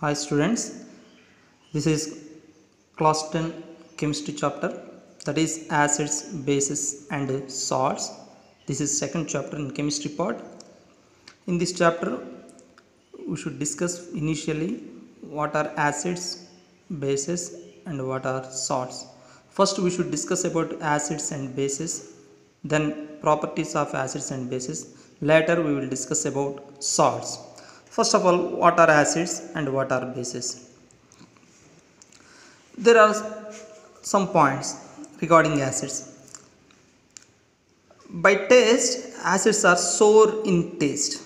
Hi students, this is class 10 chemistry chapter, that is acids, bases and salts. This is second chapter in chemistry part. In this chapter we should discuss initially what are acids, bases and what are salts. First we should discuss about acids and bases, then properties of acids and bases. Later we will discuss about salts. First of all, what are acids and what are bases? There are some points regarding acids. By taste, acids are sour in taste.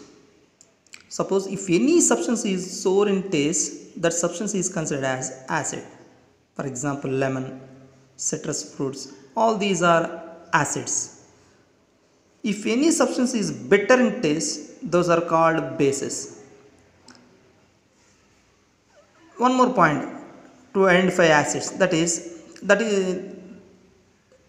Suppose if any substance is sour in taste, that substance is considered as acid. For example, lemon, citrus fruits, all these are acids. If any substance is bitter in taste, those are called bases. One more point to identify acids, that is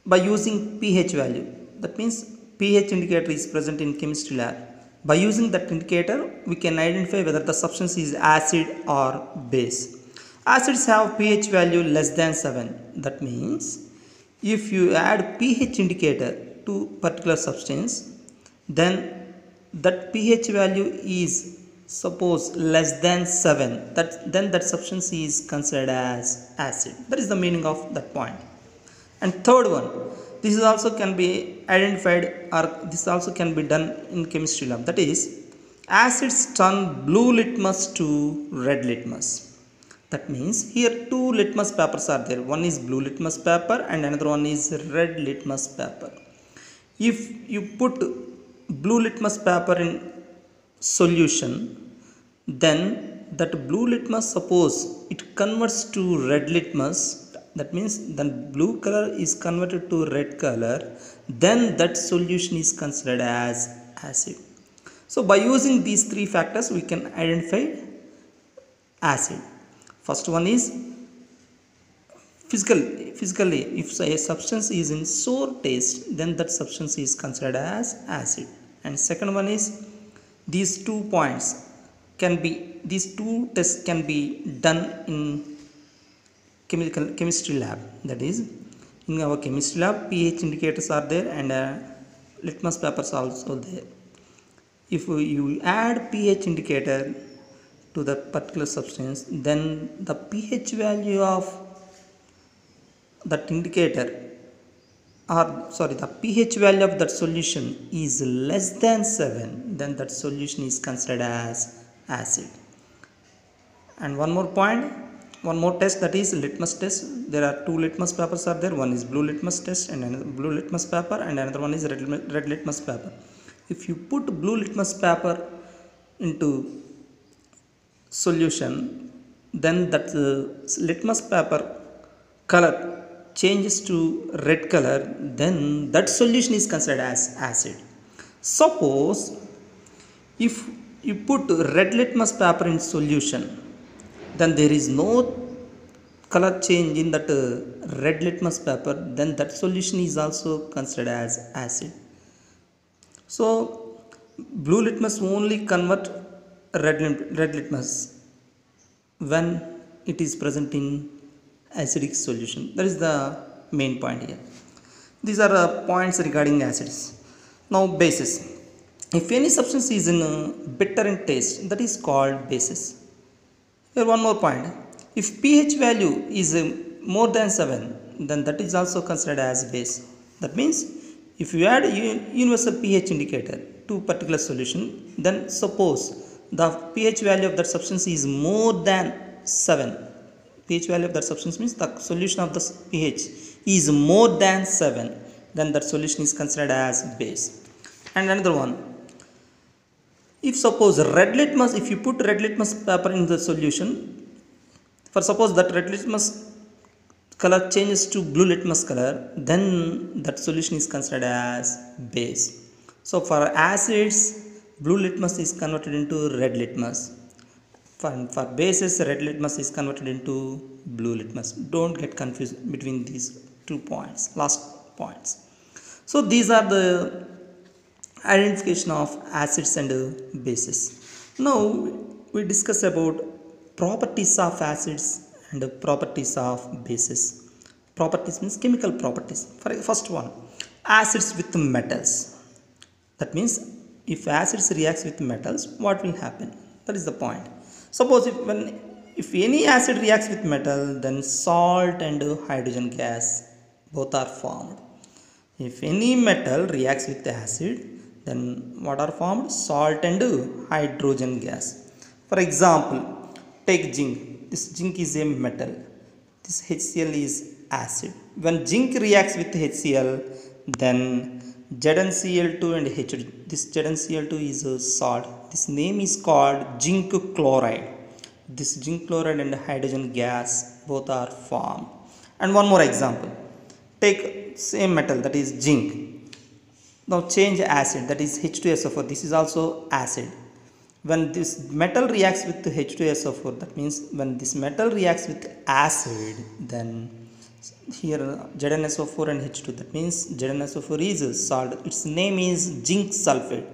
by using pH value. That means pH indicator is present in chemistry lab. By using that indicator, we can identify whether the substance is acid or base. Acids have pH value less than 7. That means if you add pH indicator to particular substance, then that pH value is suppose less than 7, then that substance is considered as acid. That is the meaning of that point. And third one, this is also can be identified, or this also can be done in chemistry lab. That is, acids turn blue litmus to red litmus. That means here two litmus papers are there. One is blue litmus paper and another one is red litmus paper. If you put blue litmus paper in solution, then that blue litmus, suppose it converts to red litmus, that means the blue color is converted to red color, then that solution is considered as acid. So by using these three factors we can identify acid. First one is physically, if a substance is in sour taste, then that substance is considered as acid. And second one is these 2 points can be, these two tests can be done in chemistry lab. That is, in our chemistry lab pH indicators are there and litmus papers are also there. If you add pH indicator to the particular substance, then the pH value of that indicator, or sorry, the pH value of that solution is less than 7, then that solution is considered as acid. And one more point, one more test, that is litmus test. There are two litmus papers are there. One is blue litmus test and another blue litmus paper, and another one is red litmus paper. If you put blue litmus paper into solution, then that litmus paper color changes to red color, then that solution is considered as acid. Suppose if you put red litmus paper in solution, then there is no color change in that red litmus paper, then that solution is also considered as acid. So blue litmus only convert red litmus when it is present in acidic solution. That is the main point here. These are points regarding acids. Now bases. If any substance is in bitter in taste, that is called bases. Here one more point. If pH value is more than 7, then that is also considered as base. That means if you add universal pH indicator to particular solution, then suppose the pH value of that substance is more than 7. pH value of that substance means the solution of the pH is more than 7, then that solution is considered as base. And another one, if suppose red litmus, if you put red litmus paper in the solution, for suppose that red litmus color changes to blue litmus color, then that solution is considered as base. So for acids, blue litmus is converted into red litmus. For bases, red litmus is converted into blue litmus. Don't get confused between these 2 points, last points. So these are the identification of acids and bases. Now we discuss about properties of acids and properties of bases. Properties means chemical properties. For first one, acids with metals. That means if acids reacts with metals, what will happen? That is the point. Suppose if any acid reacts with metal, then salt and hydrogen gas both are formed. If any metal reacts with acid, then what are formed? Salt and hydrogen gas. For example, take zinc. This zinc is a metal. This HCl is acid. When zinc reacts with HCl, then ZnCl2 and H2. This ZnCl2 is a salt. This name is called zinc chloride. This zinc chloride and hydrogen gas both are formed. And one more example. Take same metal, that is zinc. Now change acid, that is H2SO4. This is also acid. When this metal reacts with H2SO4, that means when this metal reacts with acid, then here ZnSO4 and H2, that means ZnSO4 is a salt. Its name is zinc sulfate.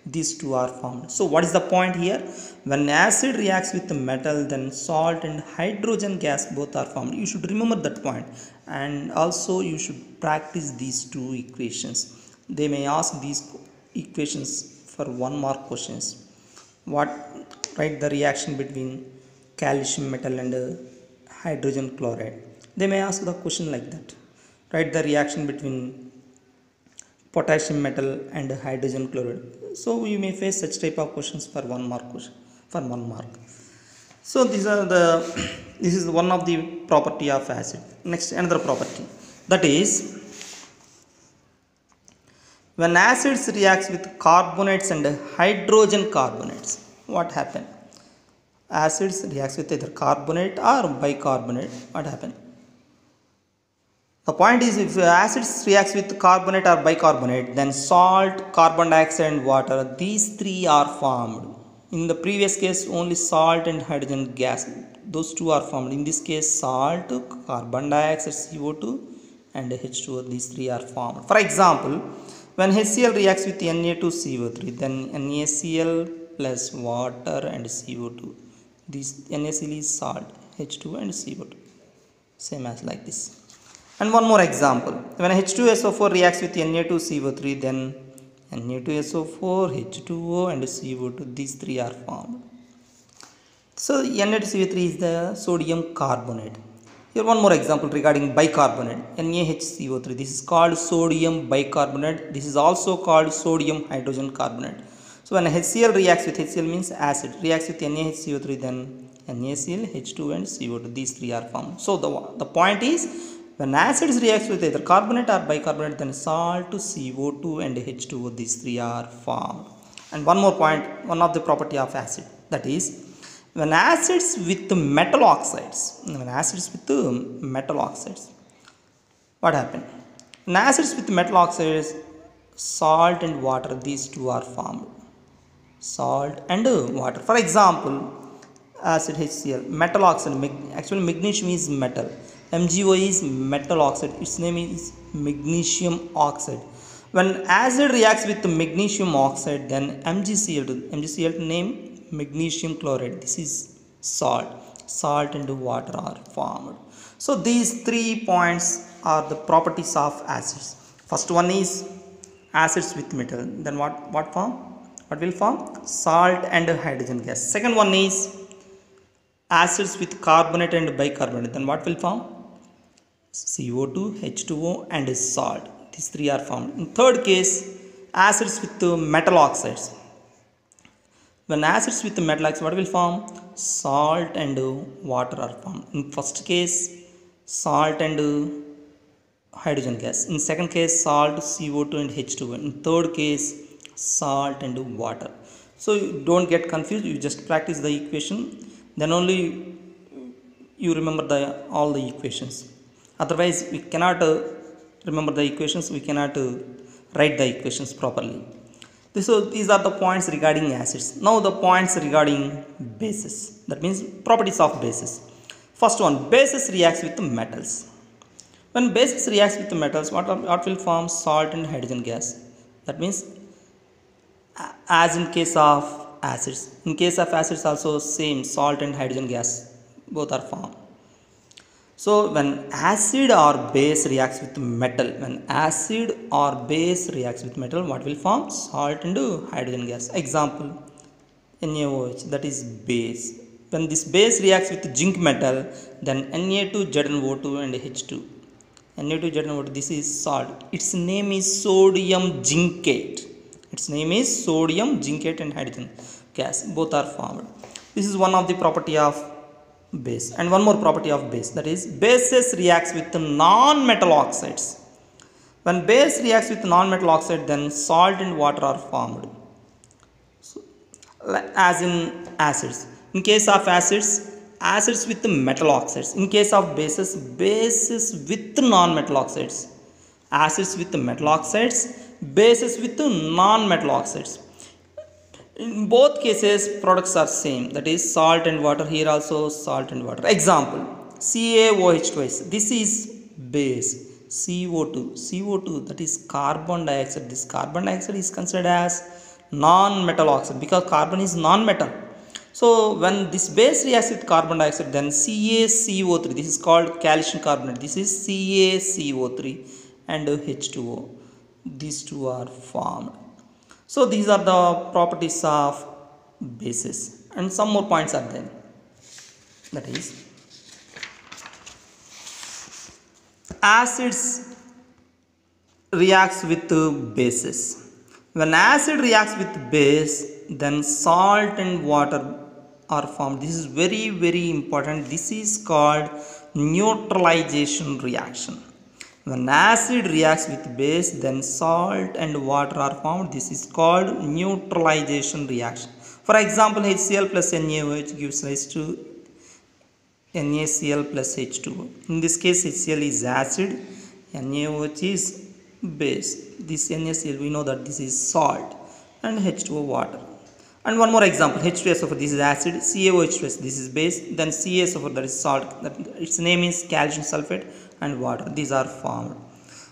These two are formed. So what is the point here? When acid reacts with the metal, then salt and hydrogen gas both are formed. You should remember that point, and also you should practice these two equations. They may ask these equations for 1 mark questions. Write the reaction between calcium metal and hydrogen chloride. They may ask the question like that. Write the reaction between potassium metal and hydrogen chloride. So you may face such type of questions for 1 mark question, for 1 mark. So this is one of the property of acid. Next, another property, that is when acids reacts with carbonates and hydrogen carbonates, what happen? Acids reacts with either carbonate or bicarbonate. What happen? The point is, if acids reacts with carbonate or bicarbonate, then salt, carbon dioxide and water, these three are formed. In the previous case, only salt and hydrogen gas, those two are formed. In this case, salt, carbon dioxide, CO2 and H2O, these three are formed. For example, when HCl reacts with Na2CO3, then NaCl plus water and CO2. This NaCl is salt, H2 and CO2. Same as like this. And one more example. When H2SO4 reacts with Na2CO3, then Na2SO4, H2O and CO2, these three are formed. So Na2CO3 is the sodium carbonate. Here one more example regarding bicarbonate, NaHCO3. This is called sodium bicarbonate. This is also called sodium hydrogen carbonate. So when HCl reacts with, HCl means acid, reacts with NaHCO3, then NaCl, H2 and CO2. These three are formed. So the point is, when acids reacts with either carbonate or bicarbonate, then salt, CO2 and H2O, these three are formed. And one more point, one of the property of acid, that is when acids with metal oxides, what happened? When acids with metal oxides, salt and water, these two are formed. Salt and water. For example, acid HCl, metal oxide, actually magnesium is metal. MgO is metal oxide. Its name is magnesium oxide. When acid reacts with magnesium oxide, then MgCl2 name magnesium chloride. This is salt. Salt and water are formed. So these 3 points are the properties of acids. First one is acids with metal. Then what form? What will form? Salt and hydrogen gas. Second one is acids with carbonate and bicarbonate. Then what will form? CO2, H2O and salt. These three are formed. In third case, acids with metal oxides. When acids with metal oxides, what will form? Salt and water are formed. In first case, salt and hydrogen gas. In second case, salt, CO2 and H2O. In third case, salt and water. So you don't get confused. You just practice the equation. Then only you remember all the equations. Otherwise, we cannot remember the equations. We cannot write the equations properly. So these are the points regarding acids. Now the points regarding bases. That means properties of bases. First one, bases reacts with the metals. When bases reacts with the metals, what will form? Salt and hydrogen gas. That means, as in case of acids. In case of acids also same, salt and hydrogen gas both are formed. So when acid or base reacts with metal, what will form? Salt and hydrogen gas. Example, NaOH, that is base. When this base reacts with zinc metal, then Na2ZnO2 and H2. Na2ZnO2, this is salt. Its name is sodium zincate. And hydrogen gas. Both are formed. This is one of the property of base. And one more property of base, that is bases reacts with non-metal oxides. When base reacts with non-metal oxide, then salt and water are formed. So, as in acids. In case of acids with metal oxides. In case of bases with non-metal oxides. Acids with metal oxides, bases with non-metal oxides. In both cases products are same, that is salt and water. Here also salt and water. Example, CaOH twice, this is base. CO2, that is carbon dioxide. This carbon dioxide is considered as non-metal oxide because carbon is non-metal. So when this base reacts with carbon dioxide, then CaCO3, this is called calcium carbonate. This is CaCO3 and H2O. These two are formed. So these are the properties of bases, and some more points are there. That is, acids reacts with bases. When acid reacts with base, then salt and water are formed. This is very, very important. This is called neutralization reaction. When acid reacts with base, then salt and water are formed. This is called neutralization reaction. For example, HCl plus NaOH gives rise to NaCl plus H2O. In this case, HCl is acid, NaOH is base. This NaCl, we know that this is salt, and H2O water. And one more example, H2SO4, this is acid, CaOH, this is base, then CaSO4, that is salt, its name is calcium sulfate, and water. These are formed.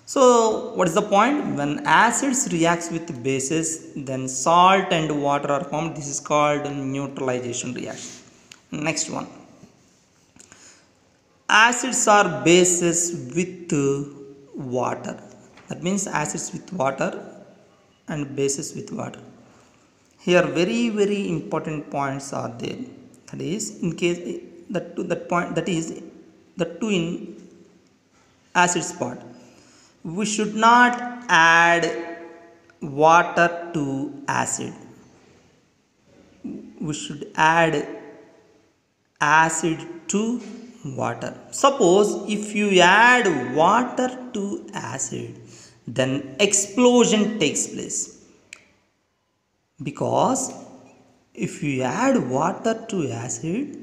So what is the point? When acids reacts with bases, then salt and water are formed. This is called neutralization reaction. Next one, acids are bases with water. That means acids with water and bases with water. Here very, very important points are there. That is, in case the two in acids part, we should not add water to acid. We should add acid to water. Suppose if you add water to acid, then explosion takes place. Because if you add water to acid,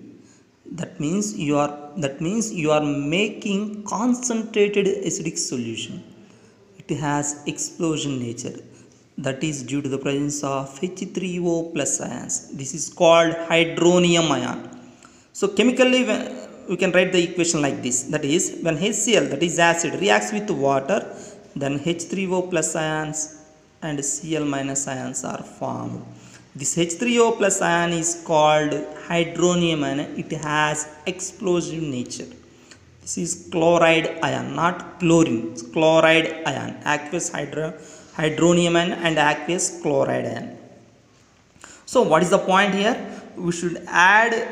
that means you are making concentrated acidic solution. It has explosion nature. That is due to the presence of H3O plus ions. This is called hydronium ion. So chemically we can write the equation like this. That is, when HCl, that is acid, reacts with water, then H3O plus ions and Cl minus ions are formed. This H3O plus ion is called hydronium ion. It has explosive nature. This is chloride ion, not chlorine. It's chloride ion, aqueous hydronium ion and aqueous chloride ion. So what is the point here? We should add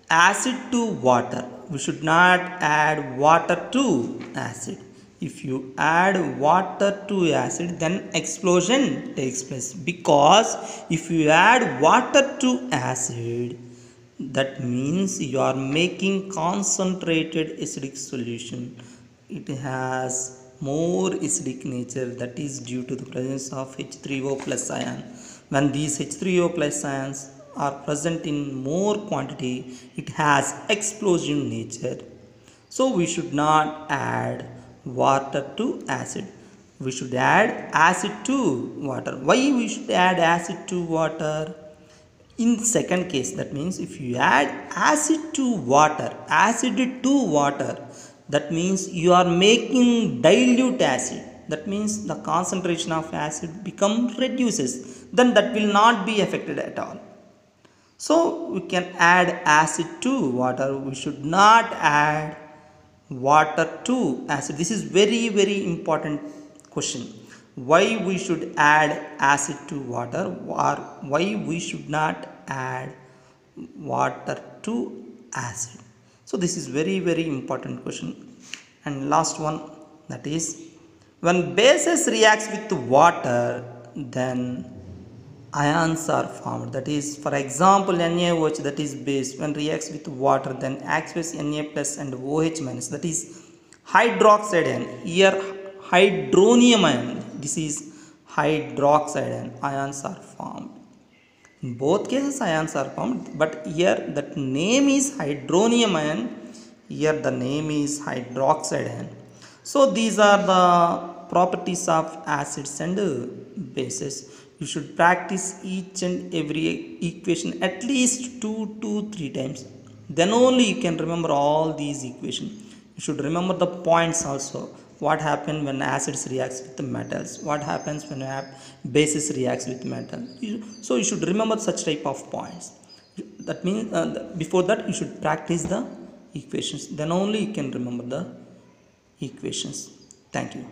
acid to water. We should not add water to acid. If you add water to acid, then explosion takes place. Because if you add water to acid, that means you are making concentrated acidic solution. It has more acidic nature. That is due to the presence of H3O plus ion. When these H3O plus ions are present in more quantity, it has explosive nature. So we should not add water to acid. We should add acid to water. Why we should add acid to water? In second case, that means if you add acid to water, that means you are making dilute acid. That means the concentration of acid reduces. then that will not be affected at all. So we can add acid to water. We should not add water to acid. This is very important question. Why we should add acid to water, or why we should not add water to acid? So this is very important question. And last one, that is, when bases reacts with water, then ions are formed. That is, for example, NaOH, that is base, when reacts with water, then acts with Na plus and OH minus, that is hydroxide ion. Here hydronium ion, this is hydroxide ion. Ions are formed. In both cases ions are formed, but here that name is hydronium ion, here the name is hydroxide ion. So these are the properties of acids and bases. You should practice each and every equation at least 2 to 3 times. Then only you can remember all these equations. You should remember the points also. What happens when acids reacts with the metals? What happens when bases reacts with metal? So you should remember such type of points. That means before that you should practice the equations. Then only you can remember the equations. Thank you.